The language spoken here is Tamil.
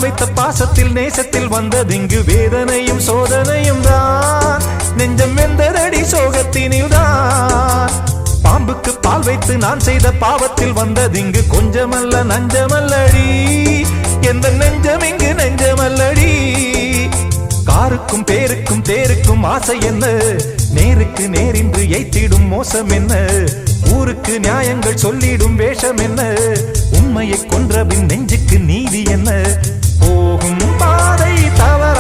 வைத்த பாசத்தில் நேசத்தில் வந்ததிங்கு வேதனையும் சோதனையும் தான். நெஞ்சம் வெந்ததடி சோகத்தினில் தான். பாம்புக்கு பால் வைத்து நான் செய்த பாவத்தில் வந்ததிங்கு கொஞ்சமல்ல நஞ்சமல்லடி. எந்த நெஞ்சம் இங்கு நெஞ்சமல்லடி. காருக்கும் பேருக்கும் தேருக்கும் ஆசை என்ன, நேருக்கு நேரின்று எய்த்திடும் மோசம் என்ன, ஊருக்கு நியாயங்கள் சொல்லிடும் வேஷம் என்ன, உண்மையை கொன்றபின் நெஞ்சுக்கு நீதி என்ன. போகும் பாதை தவறு